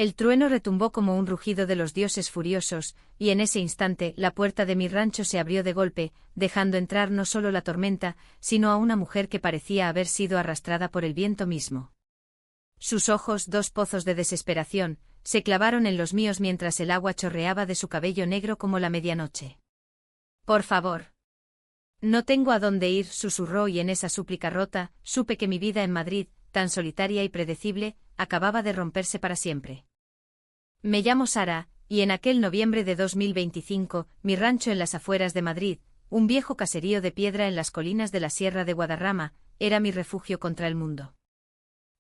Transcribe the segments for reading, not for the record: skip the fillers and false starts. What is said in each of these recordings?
El trueno retumbó como un rugido de los dioses furiosos, y en ese instante la puerta de mi rancho se abrió de golpe, dejando entrar no solo la tormenta, sino a una mujer que parecía haber sido arrastrada por el viento mismo. Sus ojos, dos pozos de desesperación, se clavaron en los míos mientras el agua chorreaba de su cabello negro como la medianoche. «Por favor. No tengo a dónde ir», susurró, y en esa súplica rota, supe que mi vida en Madrid, tan solitaria y predecible, acababa de romperse para siempre. Me llamo Sara, y en aquel noviembre de 2025, mi rancho en las afueras de Madrid, un viejo caserío de piedra en las colinas de la Sierra de Guadarrama, era mi refugio contra el mundo.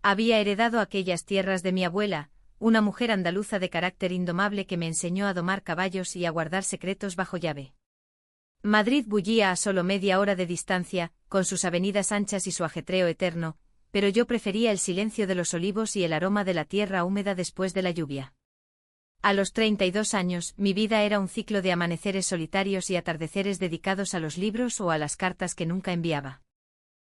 Había heredado aquellas tierras de mi abuela, una mujer andaluza de carácter indomable que me enseñó a domar caballos y a guardar secretos bajo llave. Madrid bullía a solo media hora de distancia, con sus avenidas anchas y su ajetreo eterno, pero yo prefería el silencio de los olivos y el aroma de la tierra húmeda después de la lluvia. A los 32 años, mi vida era un ciclo de amaneceres solitarios y atardeceres dedicados a los libros o a las cartas que nunca enviaba.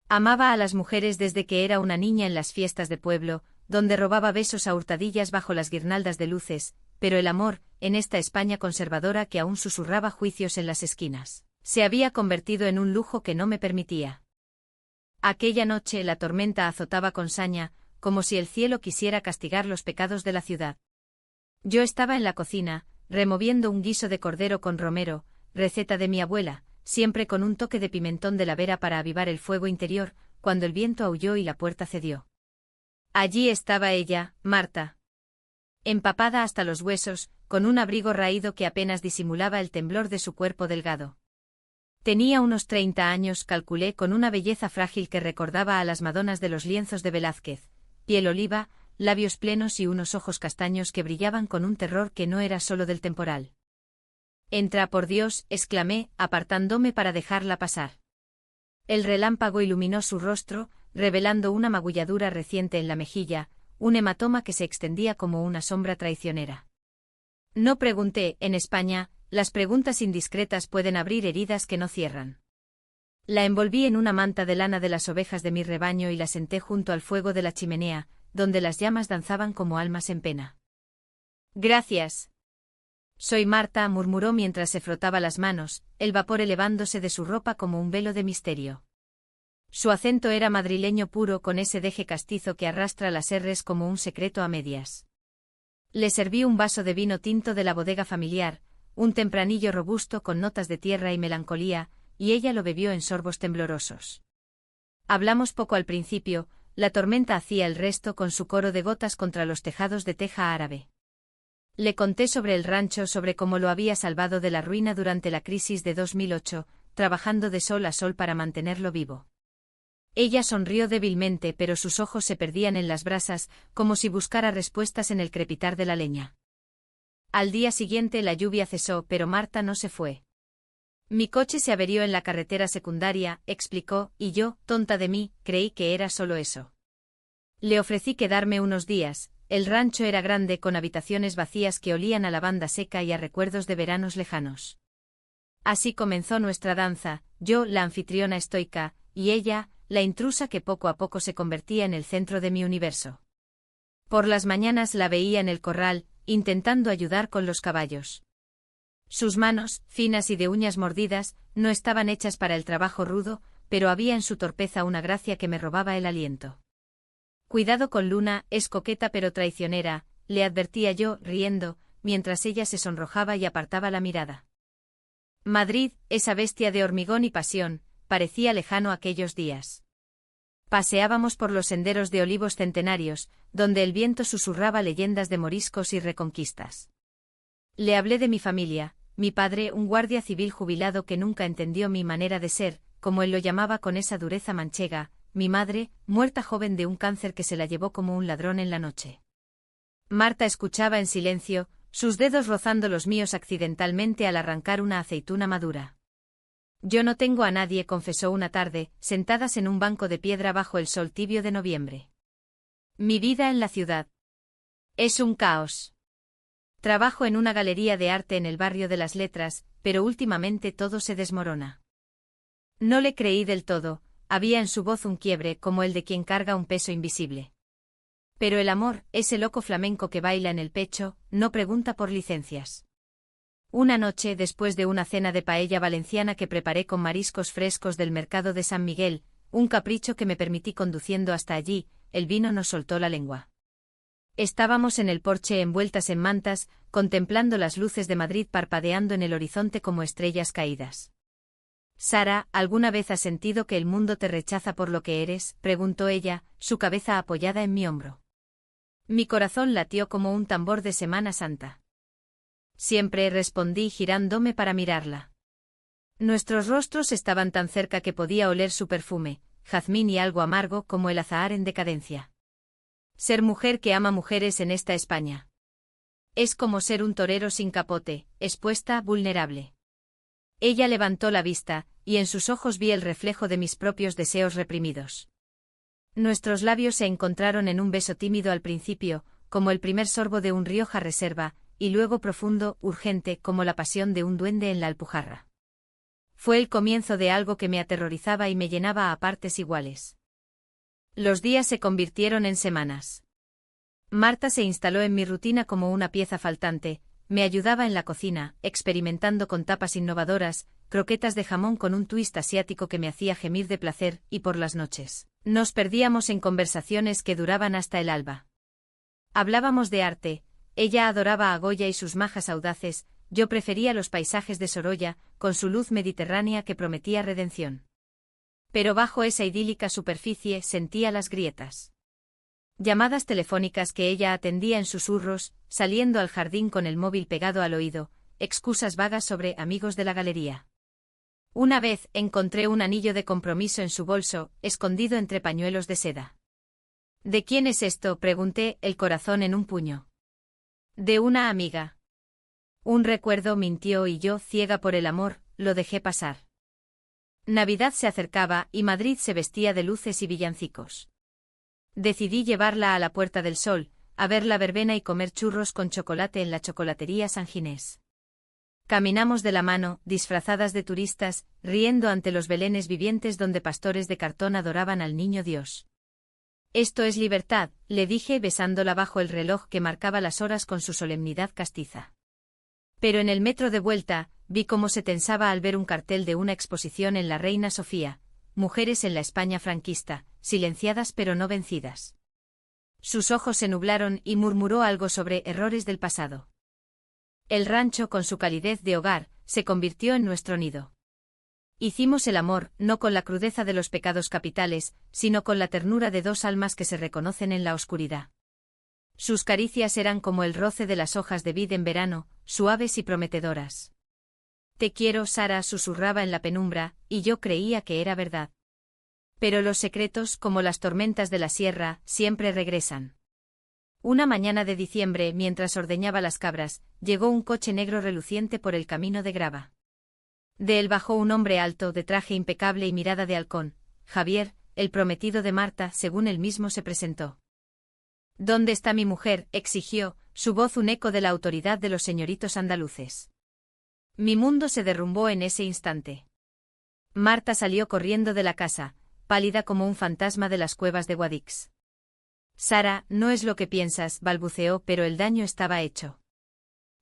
Amaba a las mujeres desde que era una niña en las fiestas de pueblo, donde robaba besos a hurtadillas bajo las guirnaldas de luces, pero el amor, en esta España conservadora que aún susurraba juicios en las esquinas, se había convertido en un lujo que no me permitía. Aquella noche la tormenta azotaba con saña, como si el cielo quisiera castigar los pecados de la ciudad. Yo estaba en la cocina, removiendo un guiso de cordero con romero, receta de mi abuela, siempre con un toque de pimentón de la Vera para avivar el fuego interior, cuando el viento aulló y la puerta cedió. Allí estaba ella, Marta. Empapada hasta los huesos, con un abrigo raído que apenas disimulaba el temblor de su cuerpo delgado. Tenía unos 30 años, calculé, con una belleza frágil que recordaba a las Madonas de los lienzos de Velázquez, piel oliva, labios plenos y unos ojos castaños que brillaban con un terror que no era solo del temporal. «Entra, por Dios», exclamé, apartándome para dejarla pasar. El relámpago iluminó su rostro, revelando una magulladura reciente en la mejilla, un hematoma que se extendía como una sombra traicionera. No pregunté, en España, las preguntas indiscretas pueden abrir heridas que no cierran. La envolví en una manta de lana de las ovejas de mi rebaño y la senté junto al fuego de la chimenea, donde las llamas danzaban como almas en pena. «Gracias. Soy Marta», murmuró mientras se frotaba las manos, el vapor elevándose de su ropa como un velo de misterio. Su acento era madrileño puro, con ese deje castizo que arrastra las erres como un secreto a medias. Le serví un vaso de vino tinto de la bodega familiar, un tempranillo robusto con notas de tierra y melancolía, y ella lo bebió en sorbos temblorosos. Hablamos poco al principio, la tormenta hacía el resto con su coro de gotas contra los tejados de teja árabe. Le conté sobre el rancho, sobre cómo lo había salvado de la ruina durante la crisis de 2008, trabajando de sol a sol para mantenerlo vivo. Ella sonrió débilmente, pero sus ojos se perdían en las brasas, como si buscara respuestas en el crepitar de la leña. Al día siguiente la lluvia cesó, pero Marta no se fue. «Mi coche se averió en la carretera secundaria», explicó, y yo, tonta de mí, creí que era solo eso. Le ofrecí quedarme unos días. El rancho era grande, con habitaciones vacías que olían a lavanda seca y a recuerdos de veranos lejanos. Así comenzó nuestra danza, yo, la anfitriona estoica, y ella, la intrusa que poco a poco se convertía en el centro de mi universo. Por las mañanas la veía en el corral, intentando ayudar con los caballos. Sus manos, finas y de uñas mordidas, no estaban hechas para el trabajo rudo, pero había en su torpeza una gracia que me robaba el aliento. «Cuidado con Luna, es coqueta pero traicionera», le advertía yo, riendo, mientras ella se sonrojaba y apartaba la mirada. Madrid, esa bestia de hormigón y pasión, parecía lejano aquellos días. Paseábamos por los senderos de olivos centenarios, donde el viento susurraba leyendas de moriscos y reconquistas. Le hablé de mi familia, mi padre, un guardia civil jubilado que nunca entendió mi manera de ser, como él lo llamaba con esa dureza manchega, mi madre, muerta joven de un cáncer que se la llevó como un ladrón en la noche. Marta escuchaba en silencio, sus dedos rozando los míos accidentalmente al arrancar una aceituna madura. «Yo no tengo a nadie», confesó una tarde, sentadas en un banco de piedra bajo el sol tibio de noviembre. «Mi vida en la ciudad es un caos. Trabajo en una galería de arte en el barrio de las Letras, pero últimamente todo se desmorona». No le creí del todo, había en su voz un quiebre como el de quien carga un peso invisible. Pero el amor, ese loco flamenco que baila en el pecho, no pregunta por licencias. Una noche, después de una cena de paella valenciana que preparé con mariscos frescos del mercado de San Miguel, un capricho que me permití conduciendo hasta allí, el vino nos soltó la lengua. Estábamos en el porche envueltas en mantas, contemplando las luces de Madrid parpadeando en el horizonte como estrellas caídas. «Sara, ¿alguna vez has sentido que el mundo te rechaza por lo que eres?», preguntó ella, su cabeza apoyada en mi hombro. Mi corazón latió como un tambor de Semana Santa. Siempre, respondí girándome para mirarla. Nuestros rostros estaban tan cerca que podía oler su perfume, jazmín y algo amargo como el azahar en decadencia. Ser mujer que ama mujeres en esta España. Es como ser un torero sin capote, expuesta, vulnerable. Ella levantó la vista, y en sus ojos vi el reflejo de mis propios deseos reprimidos. Nuestros labios se encontraron en un beso tímido al principio, como el primer sorbo de un Rioja Reserva, y luego profundo, urgente, como la pasión de un duende en la Alpujarra. Fue el comienzo de algo que me aterrorizaba y me llenaba a partes iguales. Los días se convirtieron en semanas. Marta se instaló en mi rutina como una pieza faltante, me ayudaba en la cocina, experimentando con tapas innovadoras, croquetas de jamón con un twist asiático que me hacía gemir de placer, y por las noches nos perdíamos en conversaciones que duraban hasta el alba. Hablábamos de arte, ella adoraba a Goya y sus majas audaces, yo prefería los paisajes de Sorolla, con su luz mediterránea que prometía redención. Pero bajo esa idílica superficie sentía las grietas. Llamadas telefónicas que ella atendía en susurros, saliendo al jardín con el móvil pegado al oído, excusas vagas sobre amigos de la galería. Una vez encontré un anillo de compromiso en su bolso, escondido entre pañuelos de seda. ¿De quién es esto?, pregunté, el corazón en un puño. De una amiga. Un recuerdo, mintió, y yo, ciega por el amor, lo dejé pasar. Navidad se acercaba y Madrid se vestía de luces y villancicos. Decidí llevarla a la Puerta del Sol, a ver la verbena y comer churros con chocolate en la chocolatería San Ginés. Caminamos de la mano, disfrazadas de turistas, riendo ante los belenes vivientes donde pastores de cartón adoraban al niño Dios. Esto es libertad, le dije besándola bajo el reloj que marcaba las horas con su solemnidad castiza. Pero en el metro de vuelta, vi cómo se tensaba al ver un cartel de una exposición en la Reina Sofía, Mujeres en la España franquista, silenciadas pero no vencidas. Sus ojos se nublaron y murmuró algo sobre errores del pasado. El rancho, con su calidez de hogar, se convirtió en nuestro nido. Hicimos el amor, no con la crudeza de los pecados capitales, sino con la ternura de dos almas que se reconocen en la oscuridad. Sus caricias eran como el roce de las hojas de vid en verano, suaves y prometedoras. Te quiero, Sara, susurraba en la penumbra, y yo creía que era verdad. Pero los secretos, como las tormentas de la sierra, siempre regresan. Una mañana de diciembre, mientras ordeñaba las cabras, llegó un coche negro reluciente por el camino de grava. De él bajó un hombre alto, de traje impecable y mirada de halcón. Javier, el prometido de Marta, según él mismo se presentó. ¿Dónde está mi mujer?, exigió, su voz un eco de la autoridad de los señoritos andaluces. Mi mundo se derrumbó en ese instante. Marta salió corriendo de la casa, pálida como un fantasma de las cuevas de Guadix. Sara, no es lo que piensas, balbuceó, pero el daño estaba hecho.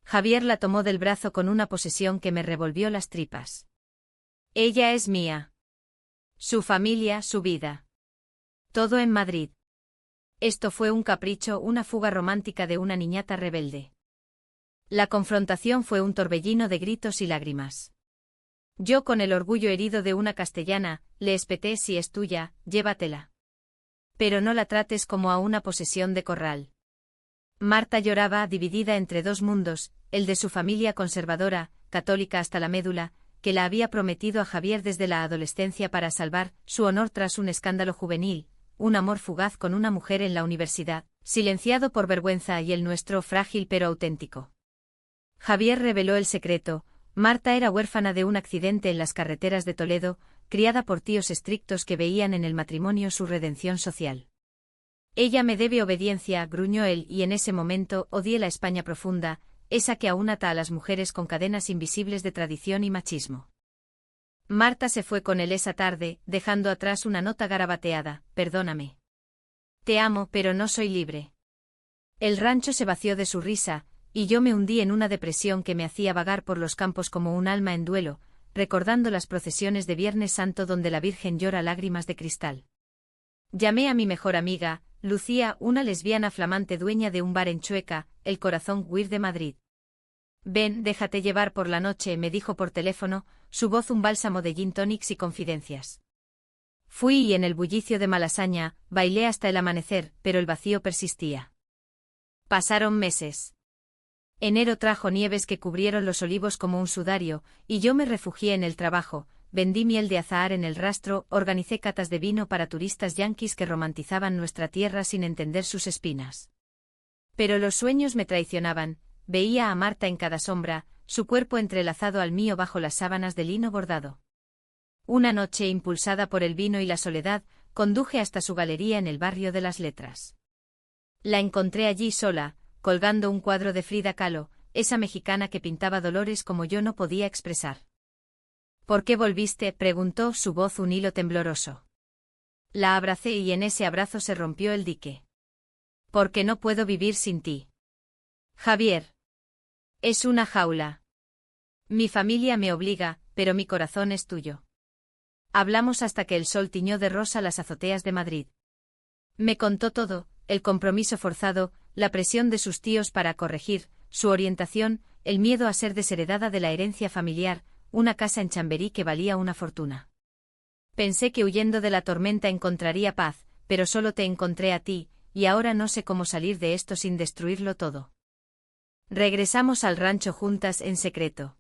Javier la tomó del brazo con una posesión que me revolvió las tripas. Ella es mía. Su familia, su vida. Todo en Madrid. Esto fue un capricho, una fuga romántica de una niñata rebelde. La confrontación fue un torbellino de gritos y lágrimas. Yo, con el orgullo herido de una castellana, le espeté: si es tuya, llévatela. Pero no la trates como a una posesión de corral. Marta lloraba, dividida entre dos mundos, el de su familia conservadora, católica hasta la médula, que la había prometido a Javier desde la adolescencia para salvar su honor tras un escándalo juvenil, un amor fugaz con una mujer en la universidad, silenciado por vergüenza, y el nuestro, frágil pero auténtico. Javier reveló el secreto: Marta era huérfana de un accidente en las carreteras de Toledo, criada por tíos estrictos que veían en el matrimonio su redención social. Ella me debe obediencia, gruñó él, y en ese momento odié la España profunda, esa que aún ata a las mujeres con cadenas invisibles de tradición y machismo. Marta se fue con él esa tarde, dejando atrás una nota garabateada: perdóname. Te amo, pero no soy libre. El rancho se vació de su risa, y yo me hundí en una depresión que me hacía vagar por los campos como un alma en duelo, recordando las procesiones de Viernes Santo donde la Virgen llora lágrimas de cristal. Llamé a mi mejor amiga, Lucía, una lesbiana flamante dueña de un bar en Chueca, el Corazón Queer de Madrid. Ven, déjate llevar por la noche, me dijo por teléfono, su voz un bálsamo de gin tonics y confidencias. Fui y en el bullicio de Malasaña, bailé hasta el amanecer, pero el vacío persistía. Pasaron meses. Enero trajo nieves que cubrieron los olivos como un sudario, y yo me refugié en el trabajo, vendí miel de azahar en el rastro, organicé catas de vino para turistas yanquis que romantizaban nuestra tierra sin entender sus espinas. Pero los sueños me traicionaban, veía a Marta en cada sombra, su cuerpo entrelazado al mío bajo las sábanas de lino bordado. Una noche, impulsada por el vino y la soledad, conduje hasta su galería en el barrio de las Letras. La encontré allí sola, colgando un cuadro de Frida Kahlo, esa mexicana que pintaba dolores como yo no podía expresar. ¿Por qué volviste?, preguntó, su voz un hilo tembloroso. La abracé y en ese abrazo se rompió el dique. Porque no puedo vivir sin ti. Javier. Es una jaula. Mi familia me obliga, pero mi corazón es tuyo. Hablamos hasta que el sol tiñó de rosa las azoteas de Madrid. Me contó todo, el compromiso forzado, la presión de sus tíos para corregir, su orientación, el miedo a ser desheredada de la herencia familiar, una casa en Chamberí que valía una fortuna. Pensé que huyendo de la tormenta encontraría paz, pero solo te encontré a ti, y ahora no sé cómo salir de esto sin destruirlo todo. Regresamos al rancho juntas en secreto.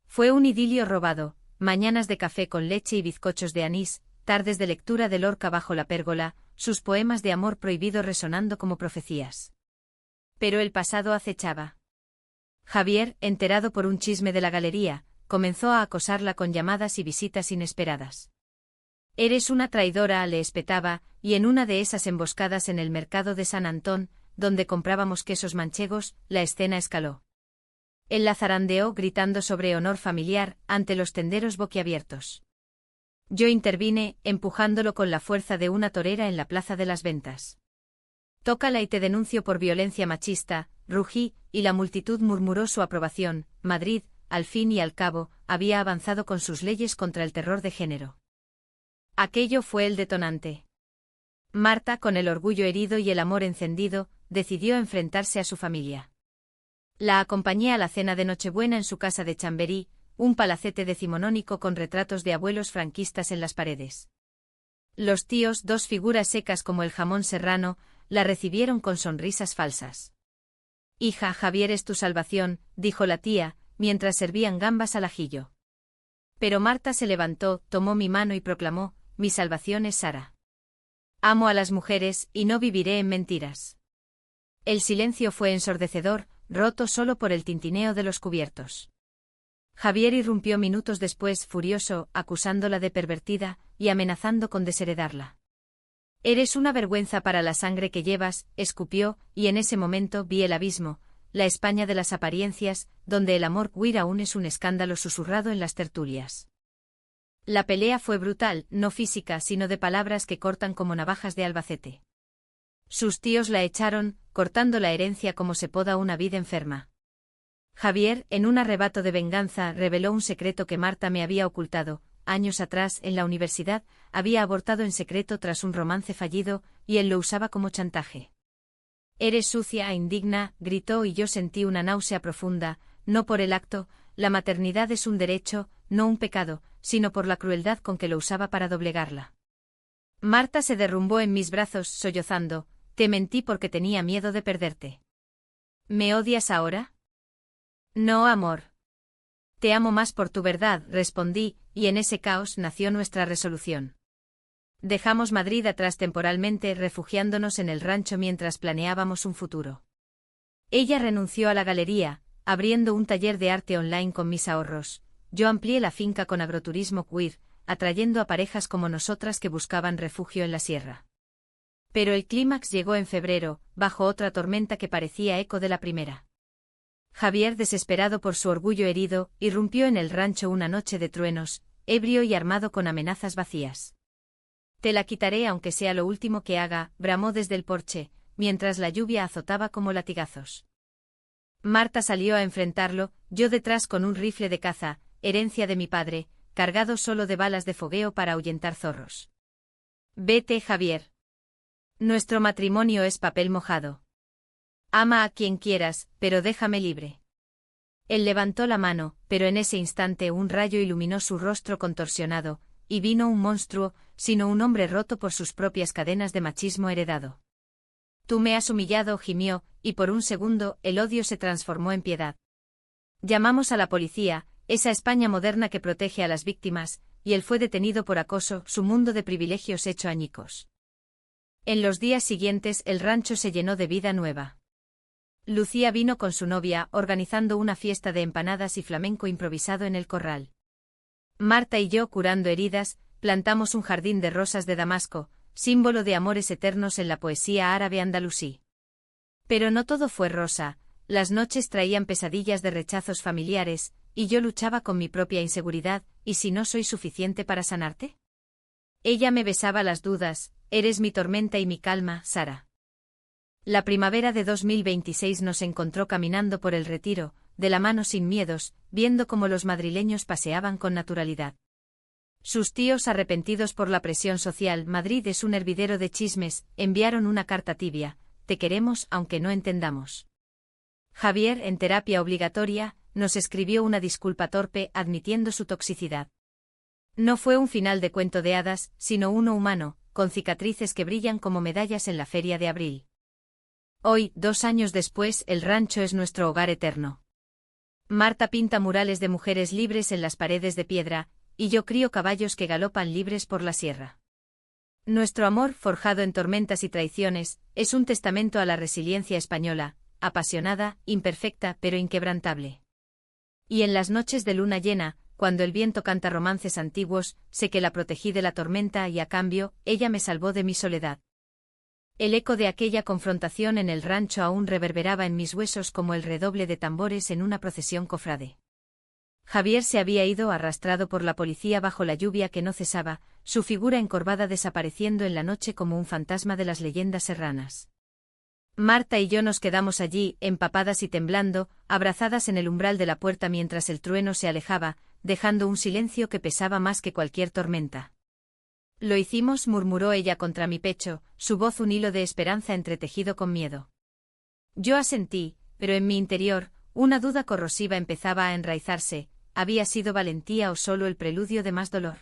Fue un idilio robado, mañanas de café con leche y bizcochos de anís, tardes de lectura de Lorca bajo la pérgola, sus poemas de amor prohibido resonando como profecías. Pero el pasado acechaba. Javier, enterado por un chisme de la galería, comenzó a acosarla con llamadas y visitas inesperadas. Eres una traidora, le espetaba, y en una de esas emboscadas en el mercado de San Antón, donde comprábamos quesos manchegos, la escena escaló. Él la zarandeó gritando sobre honor familiar, ante los tenderos boquiabiertos. Yo intervine, empujándolo con la fuerza de una torera en la plaza de las ventas. Tócala y te denuncio por violencia machista, rugí, y la multitud murmuró su aprobación. Madrid, al fin y al cabo, había avanzado con sus leyes contra el terror de género. Aquello fue el detonante. Marta, con el orgullo herido y el amor encendido, decidió enfrentarse a su familia. La acompañé a la cena de Nochebuena en su casa de Chamberí, un palacete decimonónico con retratos de abuelos franquistas en las paredes. Los tíos, dos figuras secas como el jamón serrano, la recibieron con sonrisas falsas. Hija, Javier es tu salvación, dijo la tía, mientras servían gambas al ajillo. Pero Marta se levantó, tomó mi mano y proclamó, mi salvación es Sara. Amo a las mujeres, y no viviré en mentiras. El silencio fue ensordecedor, roto solo por el tintineo de los cubiertos. Javier irrumpió minutos después, furioso, acusándola de pervertida, y amenazando con desheredarla. Eres una vergüenza para la sangre que llevas, escupió, y en ese momento vi el abismo, la España de las apariencias, donde el amor queer aún es un escándalo susurrado en las tertulias. La pelea fue brutal, no física sino de palabras que cortan como navajas de Albacete. Sus tíos la echaron, cortando la herencia como se poda una vid enferma. Javier, en un arrebato de venganza, reveló un secreto que Marta me había ocultado. Años atrás, en la universidad, había abortado en secreto tras un romance fallido, y él lo usaba como chantaje. Eres sucia e indigna, gritó, y yo sentí una náusea profunda, no por el acto, la maternidad es un derecho, no un pecado, sino por la crueldad con que lo usaba para doblegarla. Marta se derrumbó en mis brazos, sollozando, te mentí porque tenía miedo de perderte. ¿Me odias ahora? No, amor. Te amo más por tu verdad, respondí, y en ese caos nació nuestra resolución. Dejamos Madrid atrás temporalmente, refugiándonos en el rancho mientras planeábamos un futuro. Ella renunció a la galería, abriendo un taller de arte online con mis ahorros. Yo amplié la finca con agroturismo queer, atrayendo a parejas como nosotras que buscaban refugio en la sierra. Pero el clímax llegó en febrero, bajo otra tormenta que parecía eco de la primera. Javier, desesperado por su orgullo herido, irrumpió en el rancho una noche de truenos, ebrio y armado con amenazas vacías. Te la quitaré aunque sea lo último que haga, bramó desde el porche, mientras la lluvia azotaba como latigazos. Marta salió a enfrentarlo, yo detrás con un rifle de caza, herencia de mi padre, cargado solo de balas de fogueo para ahuyentar zorros. Vete, Javier. Nuestro matrimonio es papel mojado. Ama a quien quieras, pero déjame libre. Él levantó la mano, pero en ese instante un rayo iluminó su rostro contorsionado, y vino un monstruo, sino un hombre roto por sus propias cadenas de machismo heredado. Tú me has humillado, gimió, y por un segundo el odio se transformó en piedad. Llamamos a la policía, esa España moderna que protege a las víctimas, y él fue detenido por acoso, su mundo de privilegios hecho añicos. En los días siguientes el rancho se llenó de vida nueva. Lucía vino con su novia, organizando una fiesta de empanadas y flamenco improvisado en el corral. Marta y yo, curando heridas, plantamos un jardín de rosas de Damasco, símbolo de amores eternos en la poesía árabe andalusí. Pero no todo fue rosa, las noches traían pesadillas de rechazos familiares, y yo luchaba con mi propia inseguridad, ¿y si no soy suficiente para sanarte? Ella me besaba las dudas, eres mi tormenta y mi calma, Sara. La primavera de 2026 nos encontró caminando por el Retiro, de la mano sin miedos, viendo cómo los madrileños paseaban con naturalidad. Sus tíos, arrepentidos por la presión social, Madrid es un hervidero de chismes, enviaron una carta tibia, te queremos aunque no entendamos. Javier, en terapia obligatoria, nos escribió una disculpa torpe admitiendo su toxicidad. No fue un final de cuento de hadas, sino uno humano, con cicatrices que brillan como medallas en la feria de abril. Hoy, 2 años después, el rancho es nuestro hogar eterno. Marta pinta murales de mujeres libres en las paredes de piedra, y yo crío caballos que galopan libres por la sierra. Nuestro amor, forjado en tormentas y traiciones, es un testamento a la resiliencia española, apasionada, imperfecta pero inquebrantable. Y en las noches de luna llena, cuando el viento canta romances antiguos, sé que la protegí de la tormenta y a cambio, ella me salvó de mi soledad. El eco de aquella confrontación en el rancho aún reverberaba en mis huesos como el redoble de tambores en una procesión cofrade. Javier se había ido arrastrado por la policía bajo la lluvia que no cesaba, su figura encorvada desapareciendo en la noche como un fantasma de las leyendas serranas. Marta y yo nos quedamos allí, empapadas y temblando, abrazadas en el umbral de la puerta mientras el trueno se alejaba, dejando un silencio que pesaba más que cualquier tormenta. Lo hicimos, murmuró ella contra mi pecho, su voz un hilo de esperanza entretejido con miedo. Yo asentí, pero en mi interior, una duda corrosiva empezaba a enraizarse, ¿había sido valentía o solo el preludio de más dolor?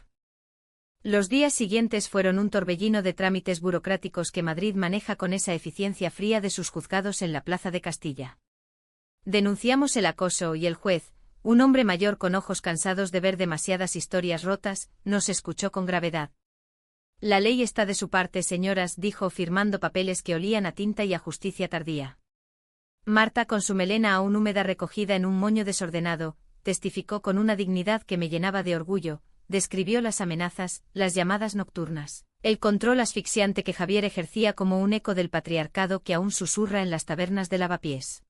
Los días siguientes fueron un torbellino de trámites burocráticos que Madrid maneja con esa eficiencia fría de sus juzgados en la Plaza de Castilla. Denunciamos el acoso y el juez, un hombre mayor con ojos cansados de ver demasiadas historias rotas, nos escuchó con gravedad. La ley está de su parte, señoras, dijo firmando papeles que olían a tinta y a justicia tardía. Marta, con su melena aún húmeda recogida en un moño desordenado, testificó con una dignidad que me llenaba de orgullo, describió las amenazas, las llamadas nocturnas, el control asfixiante que Javier ejercía como un eco del patriarcado que aún susurra en las tabernas de Lavapiés.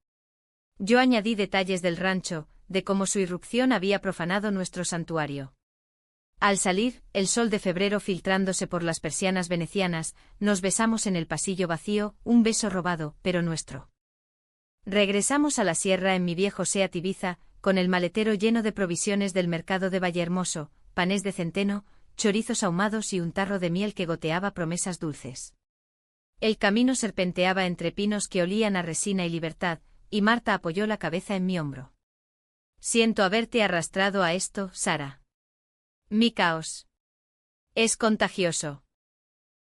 Yo añadí detalles del rancho, de cómo su irrupción había profanado nuestro santuario. Al salir, el sol de febrero filtrándose por las persianas venecianas, nos besamos en el pasillo vacío, un beso robado, pero nuestro. Regresamos a la sierra en mi viejo Seat Ibiza, con el maletero lleno de provisiones del mercado de Vallehermoso, panés de centeno, chorizos ahumados y un tarro de miel que goteaba promesas dulces. El camino serpenteaba entre pinos que olían a resina y libertad, y Marta apoyó la cabeza en mi hombro. Siento haberte arrastrado a esto, Sara. Mi caos. Es contagioso.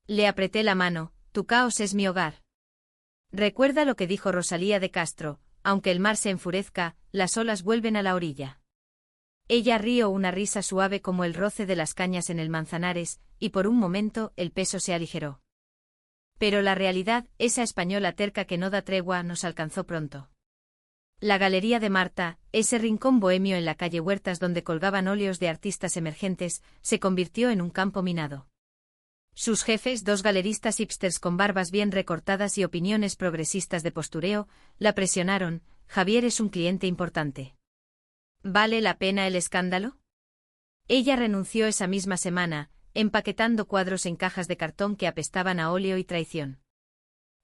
Le apreté la mano, tu caos es mi hogar. Recuerda lo que dijo Rosalía de Castro, aunque el mar se enfurezca, las olas vuelven a la orilla. Ella rió una risa suave como el roce de las cañas en el Manzanares, y por un momento el peso se aligeró. Pero la realidad, esa española terca que no da tregua, nos alcanzó pronto. La galería de Marta, ese rincón bohemio en la calle Huertas donde colgaban óleos de artistas emergentes, se convirtió en un campo minado. Sus jefes, 2 galeristas hipsters con barbas bien recortadas y opiniones progresistas de postureo, la presionaron, Javier es un cliente importante. ¿Vale la pena el escándalo? Ella renunció esa misma semana, empaquetando cuadros en cajas de cartón que apestaban a óleo y traición.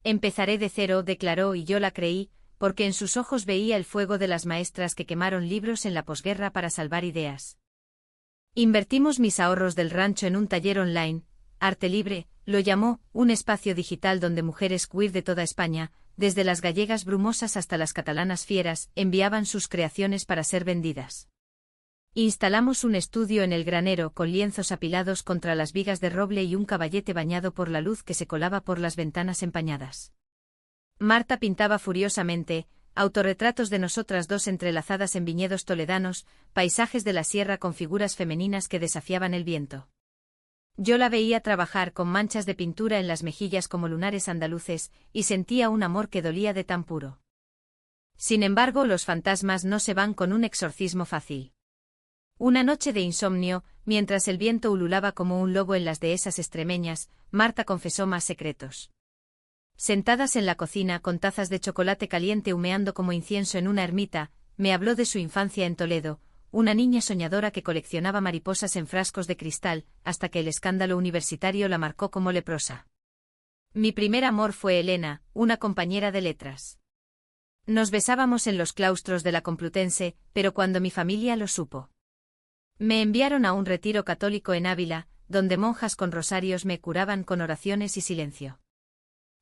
Empezaré de cero, declaró, y yo la creí, porque en sus ojos veía el fuego de las maestras que quemaron libros en la posguerra para salvar ideas. Invertimos mis ahorros del rancho en un taller online, Arte Libre, lo llamó, un espacio digital donde mujeres queer de toda España, desde las gallegas brumosas hasta las catalanas fieras, enviaban sus creaciones para ser vendidas. Instalamos un estudio en el granero con lienzos apilados contra las vigas de roble y un caballete bañado por la luz que se colaba por las ventanas empañadas. Marta pintaba furiosamente, autorretratos de nosotras dos entrelazadas en viñedos toledanos, paisajes de la sierra con figuras femeninas que desafiaban el viento. Yo la veía trabajar con manchas de pintura en las mejillas como lunares andaluces, y sentía un amor que dolía de tan puro. Sin embargo, los fantasmas no se van con un exorcismo fácil. Una noche de insomnio, mientras el viento ululaba como un lobo en las dehesas extremeñas, Marta confesó más secretos. Sentadas en la cocina con tazas de chocolate caliente humeando como incienso en una ermita, me habló de su infancia en Toledo, una niña soñadora que coleccionaba mariposas en frascos de cristal, hasta que el escándalo universitario la marcó como leprosa. Mi primer amor fue Elena, una compañera de letras. Nos besábamos en los claustros de la Complutense, pero cuando mi familia lo supo, me enviaron a un retiro católico en Ávila, donde monjas con rosarios me curaban con oraciones y silencio.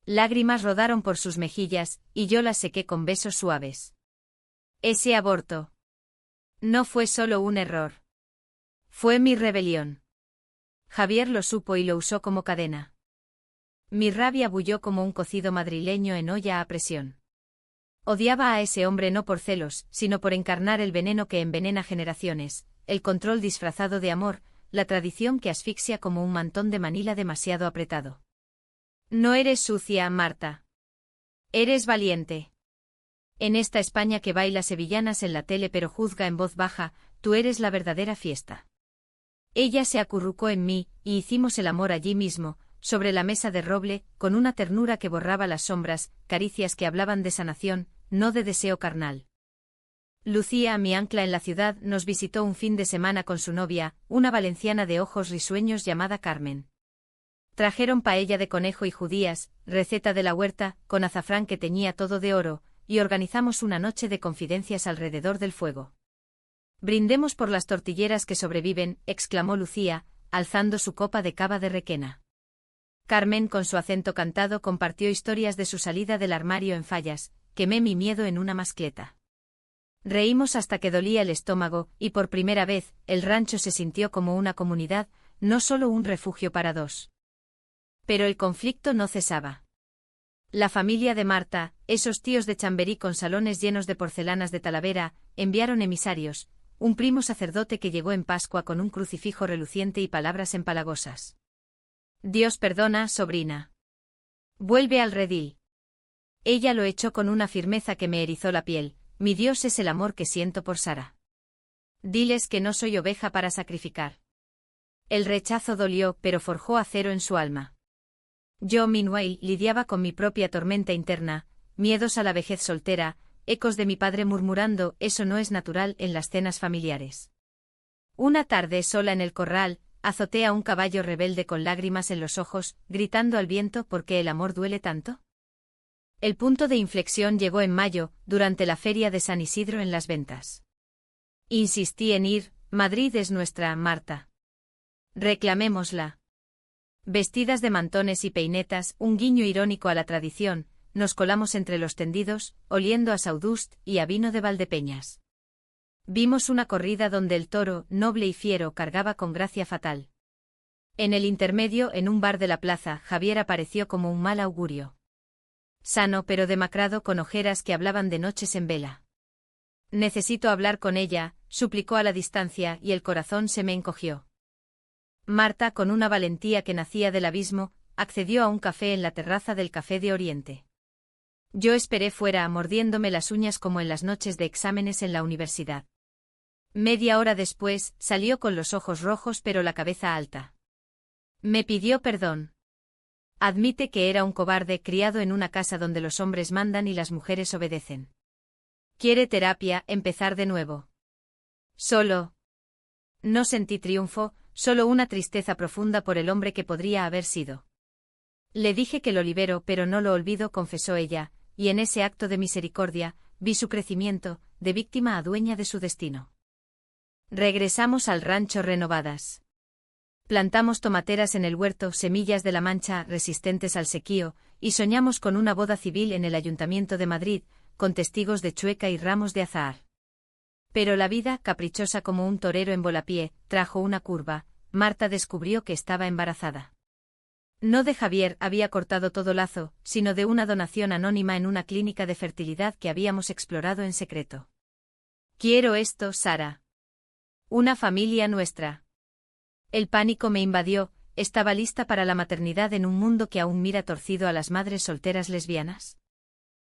Lágrimas rodaron por sus mejillas, y yo las sequé con besos suaves. Ese aborto no fue solo un error. Fue mi rebelión. Javier lo supo y lo usó como cadena. Mi rabia bulló como un cocido madrileño en olla a presión. Odiaba a ese hombre no por celos, sino por encarnar el veneno que envenena generaciones, el control disfrazado de amor, la tradición que asfixia como un mantón de Manila demasiado apretado. No eres sucia, Marta. Eres valiente. En esta España que baila sevillanas en la tele pero juzga en voz baja, tú eres la verdadera fiesta. Ella se acurrucó en mí, y hicimos el amor allí mismo, sobre la mesa de roble, con una ternura que borraba las sombras, caricias que hablaban de sanación, no de deseo carnal. Lucía, mi ancla en la ciudad, nos visitó un fin de semana con su novia, una valenciana de ojos risueños llamada Carmen. Trajeron paella de conejo y judías, receta de la huerta, con azafrán que teñía todo de oro, y organizamos una noche de confidencias alrededor del fuego. Brindemos por las tortilleras que sobreviven, exclamó Lucía, alzando su copa de cava de Requena. Carmen, con su acento cantado, compartió historias de su salida del armario en Fallas, quemé mi miedo en una mascleta. Reímos hasta que dolía el estómago, y por primera vez, el rancho se sintió como una comunidad, no solo un refugio para dos. Pero el conflicto no cesaba. La familia de Marta, esos tíos de Chamberí con salones llenos de porcelanas de Talavera, enviaron emisarios, un primo sacerdote que llegó en Pascua con un crucifijo reluciente y palabras empalagosas. Dios perdona, sobrina. Vuelve al redil. Ella lo echó con una firmeza que me erizó la piel. Mi Dios es el amor que siento por Sara. Diles que no soy oveja para sacrificar. El rechazo dolió, pero forjó acero en su alma. Yo, meanwhile, lidiaba con mi propia tormenta interna, miedos a la vejez soltera, ecos de mi padre murmurando, eso no es natural en las cenas familiares. Una tarde sola en el corral, azoté a un caballo rebelde con lágrimas en los ojos, gritando al viento ¿por qué el amor duele tanto? El punto de inflexión llegó en mayo, durante la feria de San Isidro en Las Ventas. Insistí en ir, Madrid es nuestra, Marta. Reclamémosla. Vestidas de mantones y peinetas, un guiño irónico a la tradición, nos colamos entre los tendidos, oliendo a saudust y a vino de Valdepeñas. Vimos una corrida donde el toro, noble y fiero, cargaba con gracia fatal. En el intermedio, en un bar de la plaza, Javier apareció como un mal augurio. Sano pero demacrado, con ojeras que hablaban de noches en vela. Necesito hablar con ella, suplicó a la distancia, y el corazón se me encogió. Marta, con una valentía que nacía del abismo, accedió a un café en la terraza del Café de Oriente. Yo esperé fuera, mordiéndome las uñas como en las noches de exámenes en la universidad. Media hora después, salió con los ojos rojos pero la cabeza alta. Me pidió perdón. Admite que era un cobarde criado en una casa donde los hombres mandan y las mujeres obedecen. Quiere terapia, empezar de nuevo. Solo. No sentí triunfo, solo una tristeza profunda por el hombre que podría haber sido. Le dije que lo libero, pero no lo olvido, confesó ella, y en ese acto de misericordia, vi su crecimiento, de víctima a dueña de su destino. Regresamos al rancho renovadas. Plantamos tomateras en el huerto, semillas de la Mancha resistentes al sequío, y soñamos con una boda civil en el Ayuntamiento de Madrid, con testigos de Chueca y ramos de azahar. Pero la vida, caprichosa como un torero en volapié, trajo una curva. Marta descubrió que estaba embarazada. No de Javier había cortado todo lazo, sino de una donación anónima en una clínica de fertilidad que habíamos explorado en secreto. Quiero esto, Sara. Una familia nuestra. El pánico me invadió, estaba lista para la maternidad en un mundo que aún mira torcido a las madres solteras lesbianas.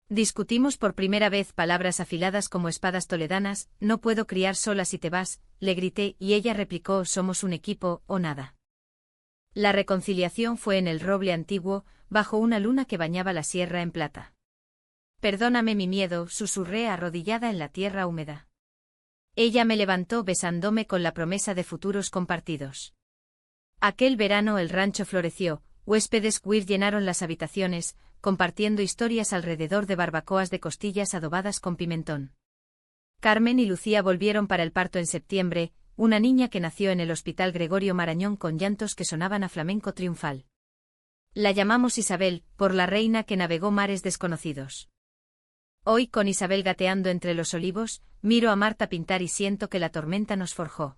Discutimos por primera vez palabras afiladas como espadas toledanas, no puedo criar sola si te vas, le grité y ella replicó somos un equipo o nada. La reconciliación fue en el roble antiguo, bajo una luna que bañaba la sierra en plata. Perdóname mi miedo, susurré arrodillada en la tierra húmeda. Ella me levantó besándome con la promesa de futuros compartidos. Aquel verano el rancho floreció, huéspedes queer llenaron las habitaciones, compartiendo historias alrededor de barbacoas de costillas adobadas con pimentón. Carmen y Lucía volvieron para el parto en septiembre, una niña que nació en el Hospital Gregorio Marañón con llantos que sonaban a flamenco triunfal. La llamamos Isabel, por la reina que navegó mares desconocidos. Hoy, con Isabel gateando entre los olivos, miro a Marta pintar y siento que la tormenta nos forjó.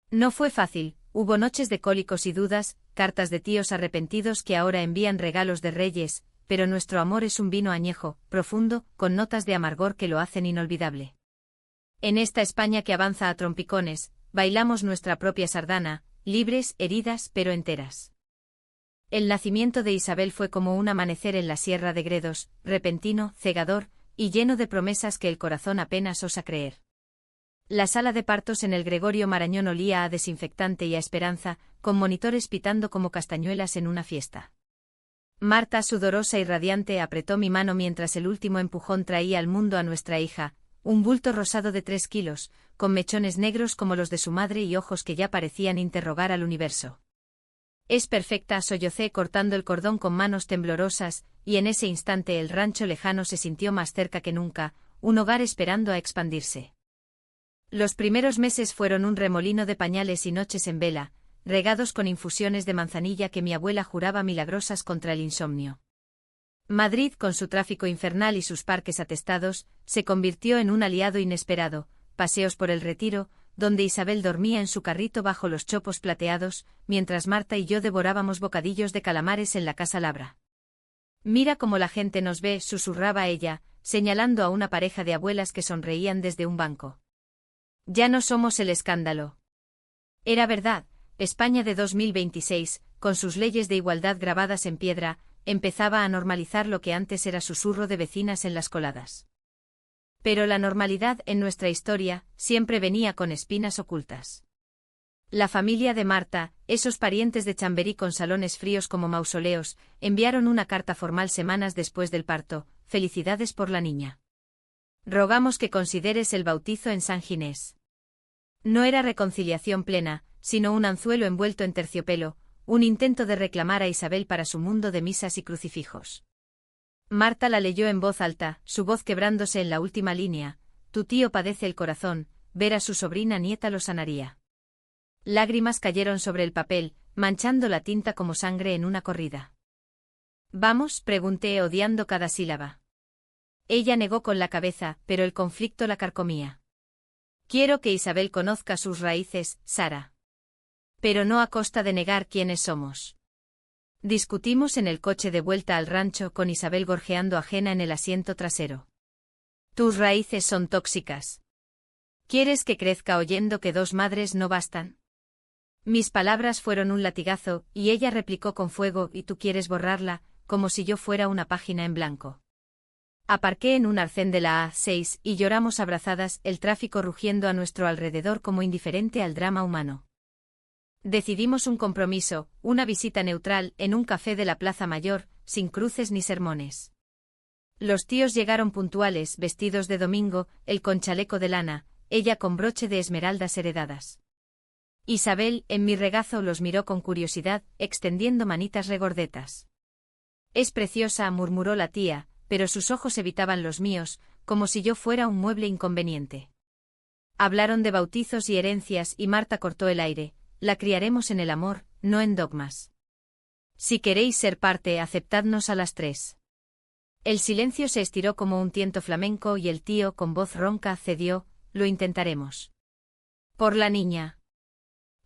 No fue fácil, hubo noches de cólicos y dudas, cartas de tíos arrepentidos que ahora envían regalos de reyes, pero nuestro amor es un vino añejo, profundo, con notas de amargor que lo hacen inolvidable. En esta España que avanza a trompicones, bailamos nuestra propia sardana, libres, heridas, pero enteras. El nacimiento de Isabel fue como un amanecer en la sierra de Gredos, repentino, cegador, y lleno de promesas que el corazón apenas osa creer. La sala de partos en el Gregorio Marañón olía a desinfectante y a esperanza, con monitores pitando como castañuelas en una fiesta. Marta, sudorosa y radiante, apretó mi mano mientras el último empujón traía al mundo a nuestra hija, un bulto rosado de 3 kilos, con mechones negros como los de su madre y ojos que ya parecían interrogar al universo. Es perfecta, sollocé cortando el cordón con manos temblorosas, y en ese instante el rancho lejano se sintió más cerca que nunca, un hogar esperando a expandirse. Los primeros meses fueron un remolino de pañales y noches en vela, regados con infusiones de manzanilla que mi abuela juraba milagrosas contra el insomnio. Madrid, con su tráfico infernal y sus parques atestados, se convirtió en un aliado inesperado, paseos por el Retiro, donde Isabel dormía en su carrito bajo los chopos plateados, mientras Marta y yo devorábamos bocadillos de calamares en la Casa Labra. Mira cómo la gente nos ve, susurraba ella, señalando a una pareja de abuelas que sonreían desde un banco. Ya no somos el escándalo. Era verdad, España de 2026, con sus leyes de igualdad grabadas en piedra, empezaba a normalizar lo que antes era susurro de vecinas en las coladas. Pero la normalidad en nuestra historia siempre venía con espinas ocultas. La familia de Marta, esos parientes de Chamberí con salones fríos como mausoleos, enviaron una carta formal semanas después del parto, felicidades por la niña. Rogamos que consideres el bautizo en San Ginés. No era reconciliación plena, sino un anzuelo envuelto en terciopelo, un intento de reclamar a Isabel para su mundo de misas y crucifijos. Marta la leyó en voz alta, su voz quebrándose en la última línea, tu tío padece el corazón, ver a su sobrina nieta lo sanaría. Lágrimas cayeron sobre el papel, manchando la tinta como sangre en una corrida. ¿Vamos?, pregunté odiando cada sílaba. Ella negó con la cabeza, pero el conflicto la carcomía. Quiero que Isabel conozca sus raíces, Sara. Pero no a costa de negar quiénes somos. Discutimos en el coche de vuelta al rancho con Isabel gorjeando ajena en el asiento trasero. Tus raíces son tóxicas. ¿Quieres que crezca oyendo que 2 madres no bastan? Mis palabras fueron un latigazo, y ella replicó con fuego, y tú quieres borrarla, como si yo fuera una página en blanco. Aparqué en un arcén de la A6 y lloramos abrazadas, el tráfico rugiendo a nuestro alrededor como indiferente al drama humano. Decidimos un compromiso, una visita neutral, en un café de la Plaza Mayor, sin cruces ni sermones. Los tíos llegaron puntuales, vestidos de domingo, él con chaleco de lana, ella con broche de esmeraldas heredadas. Isabel, en mi regazo, los miró con curiosidad, extendiendo manitas regordetas. Es preciosa, murmuró la tía, pero sus ojos evitaban los míos, como si yo fuera un mueble inconveniente. Hablaron de bautizos y herencias y Marta cortó el aire. La criaremos en el amor, no en dogmas. Si queréis ser parte, aceptadnos a las 3. El silencio se estiró como un tiento flamenco y el tío, con voz ronca, cedió: lo intentaremos. Por la niña.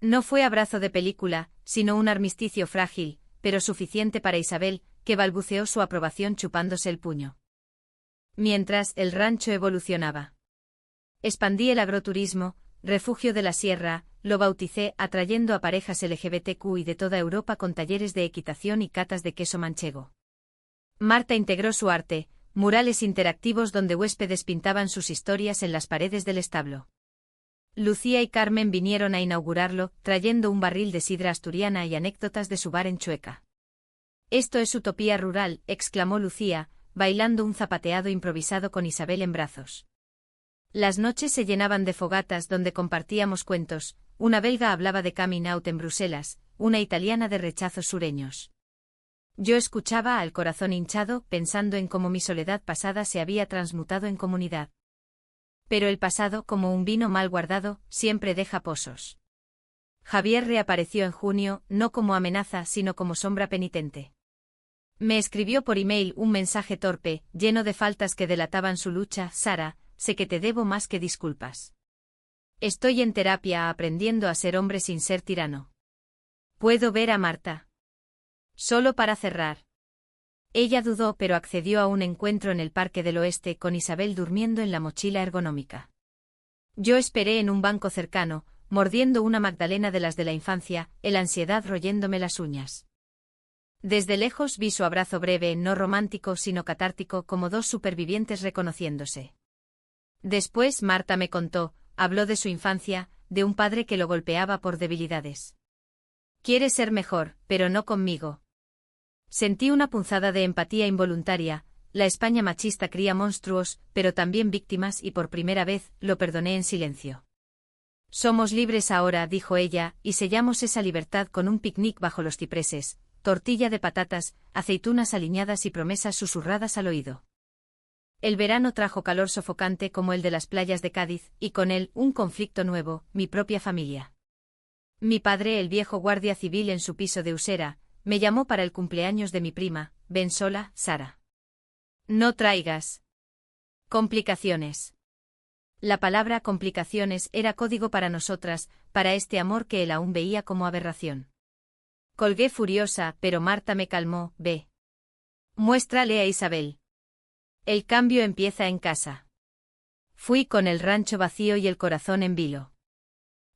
No fue abrazo de película, sino un armisticio frágil, pero suficiente para Isabel, que balbuceó su aprobación chupándose el puño. Mientras, el rancho evolucionaba. Expandí el agroturismo, refugio de la sierra, lo bauticé, atrayendo a parejas LGBTQ y de toda Europa con talleres de equitación y catas de queso manchego. Marta integró su arte, murales interactivos donde huéspedes pintaban sus historias en las paredes del establo. Lucía y Carmen vinieron a inaugurarlo, trayendo un barril de sidra asturiana y anécdotas de su bar en Chueca. «Esto es utopía rural», exclamó Lucía, bailando un zapateado improvisado con Isabel en brazos. Las noches se llenaban de fogatas donde compartíamos cuentos, una belga hablaba de coming out en Bruselas, una italiana de rechazos sureños. Yo escuchaba al corazón hinchado, pensando en cómo mi soledad pasada se había transmutado en comunidad. Pero el pasado, como un vino mal guardado, siempre deja pozos. Javier reapareció en junio, no como amenaza, sino como sombra penitente. Me escribió por email un mensaje torpe, lleno de faltas que delataban su lucha: Sara, sé que te debo más que disculpas. Estoy en terapia aprendiendo a ser hombre sin ser tirano. ¿Puedo ver a Marta? Solo para cerrar. Ella dudó, pero accedió a un encuentro en el Parque del Oeste con Isabel durmiendo en la mochila ergonómica. Yo esperé en un banco cercano, mordiendo una magdalena de las de la infancia, la ansiedad royéndome las uñas. Desde lejos vi su abrazo breve, no romántico sino catártico, como dos supervivientes reconociéndose. Después Marta me contó, habló de su infancia, de un padre que lo golpeaba por debilidades. Quiere ser mejor, pero no conmigo. Sentí una punzada de empatía involuntaria. La España machista cría monstruos, pero también víctimas, y por primera vez, lo perdoné en silencio. Somos libres ahora, dijo ella, y sellamos esa libertad con un picnic bajo los cipreses, tortilla de patatas, aceitunas aliñadas y promesas susurradas al oído. El verano trajo calor sofocante como el de las playas de Cádiz, y con él, un conflicto nuevo: mi propia familia. Mi padre, el viejo guardia civil en su piso de Usera, me llamó para el cumpleaños de mi prima: ven sola, Sara. No traigas complicaciones. La palabra complicaciones era código para nosotras, para este amor que él aún veía como aberración. Colgué furiosa, pero Marta me calmó: ve. Muéstrale a Isabel. El cambio empieza en casa. Fui con el rancho vacío y el corazón en vilo.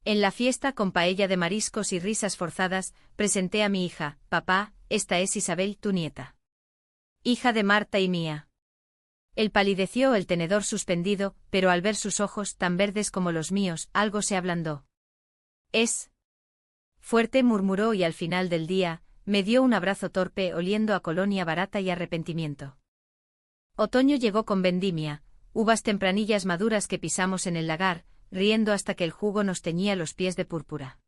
En la fiesta, con paella de mariscos y risas forzadas, presenté a mi hija: papá, esta es Isabel, tu nieta. Hija de Marta y mía. Él palideció, el tenedor suspendido, pero al ver sus ojos, tan verdes como los míos, algo se ablandó. Es fuerte, murmuró, y al final del día, me dio un abrazo torpe, oliendo a colonia barata y arrepentimiento. Otoño llegó con vendimia, uvas tempranillas maduras que pisamos en el lagar, riendo hasta que el jugo nos teñía los pies de púrpura.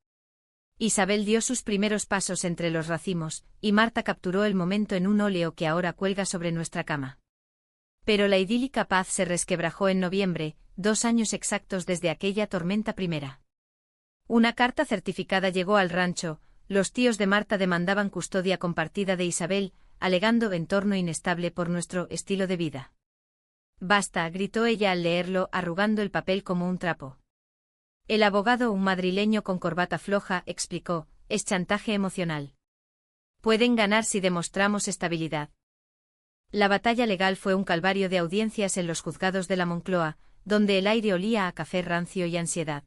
Isabel dio sus primeros pasos entre los racimos, y Marta capturó el momento en un óleo que ahora cuelga sobre nuestra cama. Pero la idílica paz se resquebrajó en noviembre, 2 años exactos desde aquella tormenta primera. Una carta certificada llegó al rancho. Los tíos de Marta demandaban custodia compartida de Isabel, alegando entorno inestable por nuestro estilo de vida. Basta, gritó ella al leerlo, arrugando el papel como un trapo. El abogado, un madrileño con corbata floja, explicó: es chantaje emocional. Pueden ganar si demostramos estabilidad. La batalla legal fue un calvario de audiencias en los juzgados de la Moncloa, donde el aire olía a café rancio y ansiedad.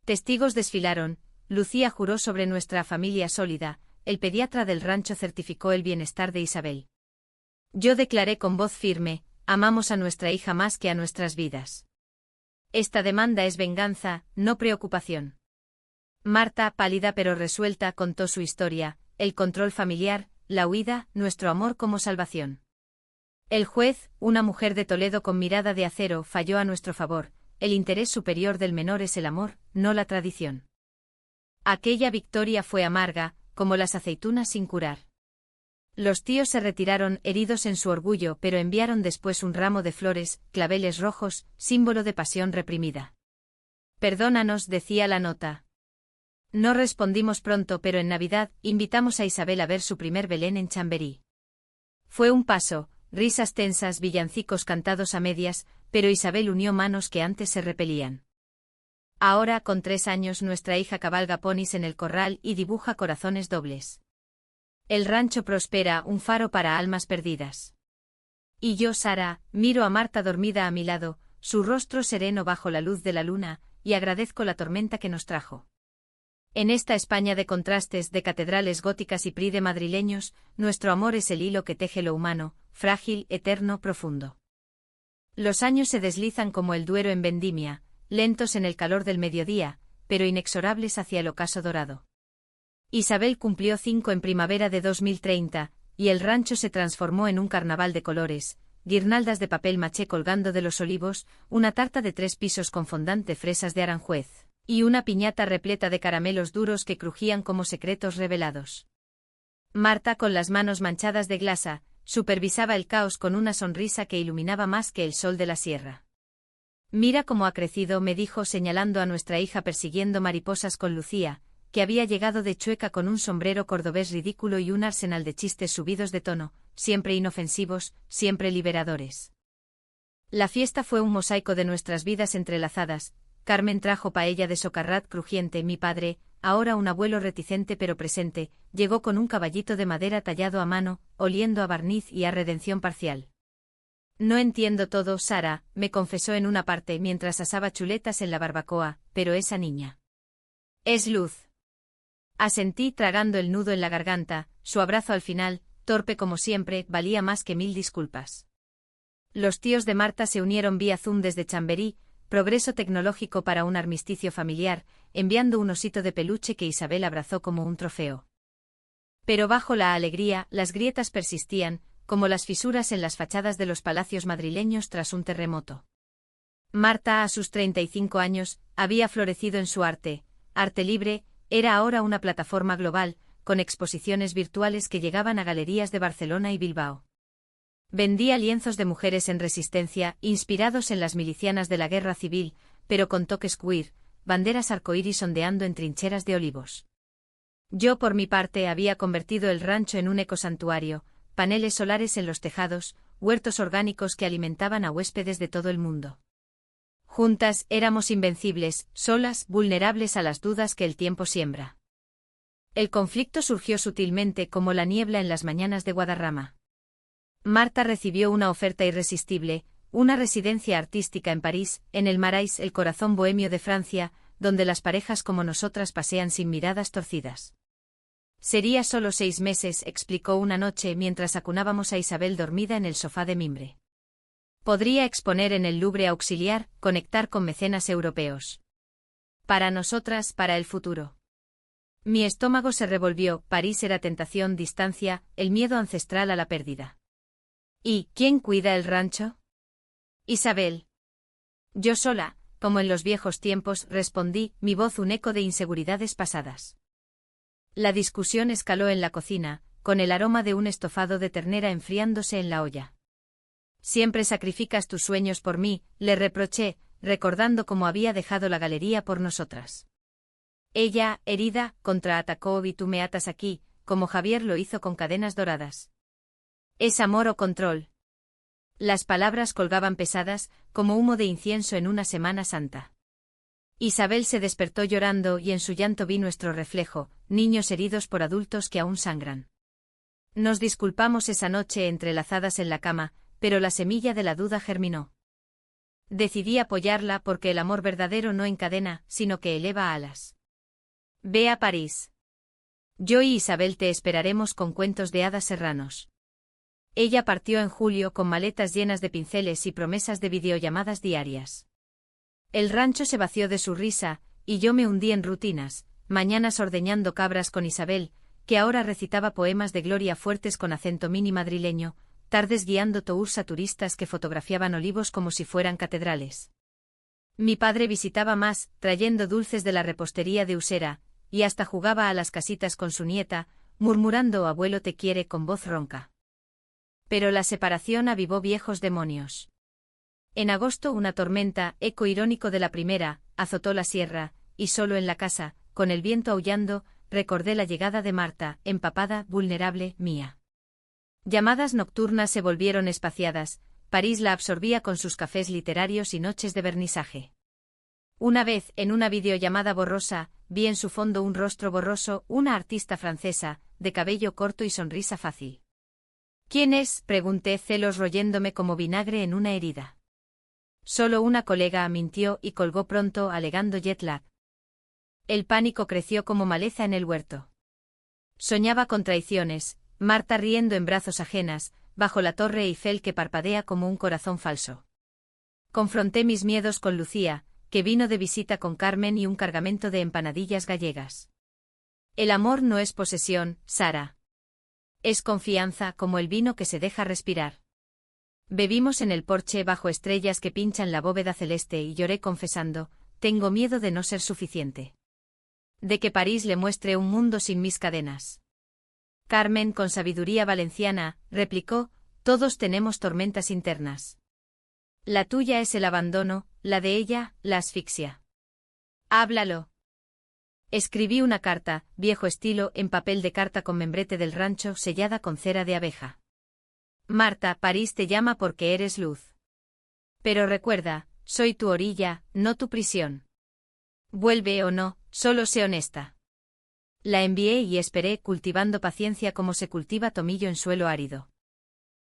Testigos desfilaron. Lucía juró sobre nuestra familia sólida. El pediatra del rancho certificó el bienestar de Isabel. Yo declaré con voz firme: amamos a nuestra hija más que a nuestras vidas. Esta demanda es venganza, no preocupación. Marta, pálida pero resuelta, contó su historia: el control familiar, la huida, nuestro amor como salvación. El juez, una mujer de Toledo con mirada de acero, falló a nuestro favor: el interés superior del menor es el amor, no la tradición. Aquella victoria fue amarga, como las aceitunas sin curar. Los tíos se retiraron heridos en su orgullo, pero enviaron después un ramo de flores, claveles rojos, símbolo de pasión reprimida. Perdónanos, decía la nota. No respondimos pronto, pero en Navidad invitamos a Isabel a ver su primer Belén en Chamberí. Fue un paso, risas tensas, villancicos cantados a medias, pero Isabel unió manos que antes se repelían. Ahora, con 3 años, nuestra hija cabalga ponis en el corral y dibuja corazones dobles. El rancho prospera, un faro para almas perdidas. Y yo, Sara, miro a Marta dormida a mi lado, su rostro sereno bajo la luz de la luna, y agradezco la tormenta que nos trajo. En esta España de contrastes, de catedrales góticas y pride madrileños, nuestro amor es el hilo que teje lo humano, frágil, eterno, profundo. Los años se deslizan como el Duero en vendimia, lentos en el calor del mediodía, pero inexorables hacia el ocaso dorado. Isabel cumplió 5 en primavera de 2030, y el rancho se transformó en un carnaval de colores, guirnaldas de papel maché colgando de los olivos, una tarta de 3 pisos con fondant de fresas de Aranjuez, y una piñata repleta de caramelos duros que crujían como secretos revelados. Marta, con las manos manchadas de grasa, supervisaba el caos con una sonrisa que iluminaba más que el sol de la sierra. Mira cómo ha crecido, me dijo señalando a nuestra hija persiguiendo mariposas con Lucía, que había llegado de Chueca con un sombrero cordobés ridículo y un arsenal de chistes subidos de tono, siempre inofensivos, siempre liberadores. La fiesta fue un mosaico de nuestras vidas entrelazadas. Carmen trajo paella de socarrat crujiente, mi padre, ahora un abuelo reticente pero presente, llegó con un caballito de madera tallado a mano, oliendo a barniz y a redención parcial. No entiendo todo, Sara, me confesó en una parte mientras asaba chuletas en la barbacoa, pero esa niña es luz. Asentí tragando el nudo en la garganta, su abrazo al final, torpe como siempre, valía más que 1000 disculpas. Los tíos de Marta se unieron vía Zoom desde Chamberí, progreso tecnológico para un armisticio familiar, enviando un osito de peluche que Isabel abrazó como un trofeo. Pero bajo la alegría, las grietas persistían, como las fisuras en las fachadas de los palacios madrileños tras un terremoto. Marta, a sus 35 años, había florecido en su arte libre. Era ahora una plataforma global, con exposiciones virtuales que llegaban a galerías de Barcelona y Bilbao. Vendía lienzos de mujeres en resistencia, inspirados en las milicianas de la guerra civil, pero con toques queer, banderas arcoíris ondeando en trincheras de olivos. Yo, por mi parte, había convertido el rancho en un ecosantuario, paneles solares en los tejados, huertos orgánicos que alimentaban a huéspedes de todo el mundo. Juntas, éramos invencibles, solas, vulnerables a las dudas que el tiempo siembra. El conflicto surgió sutilmente como la niebla en las mañanas de Guadarrama. Marta recibió una oferta irresistible, una residencia artística en París, en el Marais, el corazón bohemio de Francia, donde las parejas como nosotras pasean sin miradas torcidas. Sería solo 6 meses, explicó una noche mientras acunábamos a Isabel dormida en el sofá de mimbre. Podría exponer en el Louvre Auxiliar, conectar con mecenas europeos. Para nosotras, para el futuro. Mi estómago se revolvió, París era tentación, distancia, el miedo ancestral a la pérdida. ¿Y quién cuida el rancho? Isabel. Yo sola, como en los viejos tiempos, respondí, mi voz un eco de inseguridades pasadas. La discusión escaló en la cocina, con el aroma de un estofado de ternera enfriándose en la olla. Siempre sacrificas tus sueños por mí, le reproché, recordando cómo había dejado la galería por nosotras. Ella, herida, contraatacó y tú me atas aquí, como Javier lo hizo con cadenas doradas. ¿Es amor o control? Las palabras colgaban pesadas, como humo de incienso en una Semana Santa. Isabel se despertó llorando y en su llanto vi nuestro reflejo, niños heridos por adultos que aún sangran. Nos disculpamos esa noche entrelazadas en la cama, pero la semilla de la duda germinó. Decidí apoyarla porque el amor verdadero no encadena, sino que eleva alas. Ve a París. Yo y Isabel te esperaremos con cuentos de hadas serranos. Ella partió en julio con maletas llenas de pinceles y promesas de videollamadas diarias. El rancho se vació de su risa, y yo me hundí en rutinas, mañanas ordeñando cabras con Isabel, que ahora recitaba poemas de Gloria Fuertes con acento mini madrileño, tardes guiando tours a turistas que fotografiaban olivos como si fueran catedrales. Mi padre visitaba más, trayendo dulces de la repostería de Usera, y hasta jugaba a las casitas con su nieta, murmurando «Abuelo te quiere» con voz ronca. Pero la separación avivó viejos demonios. En agosto una tormenta, eco irónico de la primera, azotó la sierra, y solo en la casa, con el viento aullando, recordé la llegada de Marta, empapada, vulnerable, mía. Llamadas nocturnas se volvieron espaciadas, París la absorbía con sus cafés literarios y noches de vernisaje. Una vez, en una videollamada borrosa, vi en su fondo un rostro borroso, una artista francesa, de cabello corto y sonrisa fácil. ¿Quién es?, pregunté, celos royéndome como vinagre en una herida. Solo una colega, mintió y colgó pronto, alegando jet lag. El pánico creció como maleza en el huerto. Soñaba con traiciones, Marta riendo en brazos ajenas, bajo la torre Eiffel que parpadea como un corazón falso. Confronté mis miedos con Lucía, que vino de visita con Carmen y un cargamento de empanadillas gallegas. El amor no es posesión, Sara. Es confianza, como el vino que se deja respirar. Bebimos en el porche bajo estrellas que pinchan la bóveda celeste y lloré confesando, tengo miedo de no ser suficiente. De que París le muestre un mundo sin mis cadenas. Carmen, con sabiduría valenciana, replicó, todos tenemos tormentas internas. La tuya es el abandono, la de ella, la asfixia. Háblalo. Escribí una carta, viejo estilo, en papel de carta con membrete del rancho, sellada con cera de abeja. Marta, París te llama porque eres luz. Pero recuerda, soy tu orilla, no tu prisión. Vuelve o no, solo sé honesta. La envié y esperé, cultivando paciencia como se cultiva tomillo en suelo árido.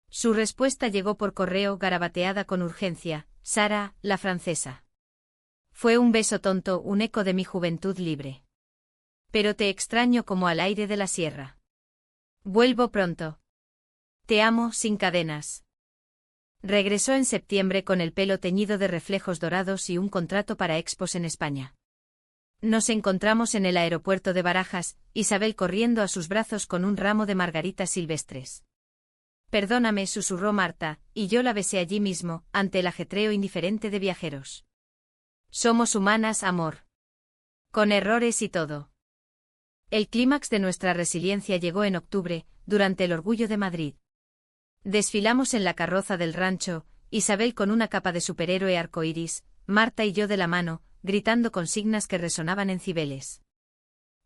Su respuesta llegó por correo, garabateada con urgencia, Sara, la francesa. Fue un beso tonto, un eco de mi juventud libre. Pero te extraño como al aire de la sierra. Vuelvo pronto. Te amo, sin cadenas. Regresó en septiembre con el pelo teñido de reflejos dorados y un contrato para expos en España. Nos encontramos en el aeropuerto de Barajas, Isabel corriendo a sus brazos con un ramo de margaritas silvestres. Perdóname, susurró Marta, y yo la besé allí mismo, ante el ajetreo indiferente de viajeros. Somos humanas, amor. Con errores y todo. El clímax de nuestra resiliencia llegó en octubre, durante el Orgullo de Madrid. Desfilamos en la carroza del rancho, Isabel con una capa de superhéroe arcoíris, Marta y yo de la mano, gritando consignas que resonaban en Cibeles.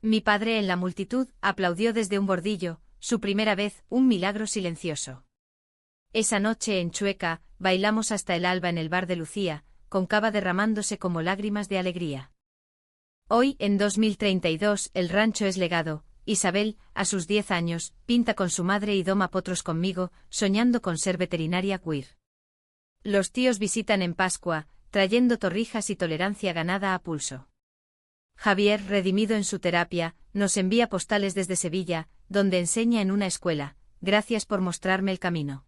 Mi padre en la multitud aplaudió desde un bordillo, su primera vez, un milagro silencioso. Esa noche en Chueca, bailamos hasta el alba en el bar de Lucía, con cava derramándose como lágrimas de alegría. Hoy, en 2032, el rancho es legado. Isabel, a sus 10 años, pinta con su madre y doma potros conmigo, soñando con ser veterinaria queer. Los tíos visitan en Pascua, trayendo torrijas y tolerancia ganada a pulso. Javier, redimido en su terapia, nos envía postales desde Sevilla, donde enseña en una escuela, gracias por mostrarme el camino.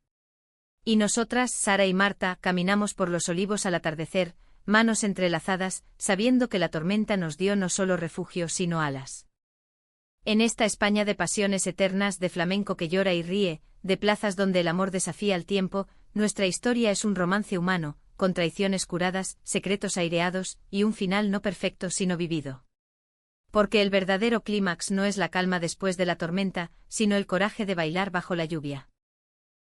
Y nosotras, Sara y Marta, caminamos por los olivos al atardecer, manos entrelazadas, sabiendo que la tormenta nos dio no solo refugio sino alas. En esta España de pasiones eternas, de flamenco que llora y ríe, de plazas donde el amor desafía al tiempo, nuestra historia es un romance humano, con traiciones curadas, secretos aireados, y un final no perfecto sino vivido. Porque el verdadero clímax no es la calma después de la tormenta, sino el coraje de bailar bajo la lluvia.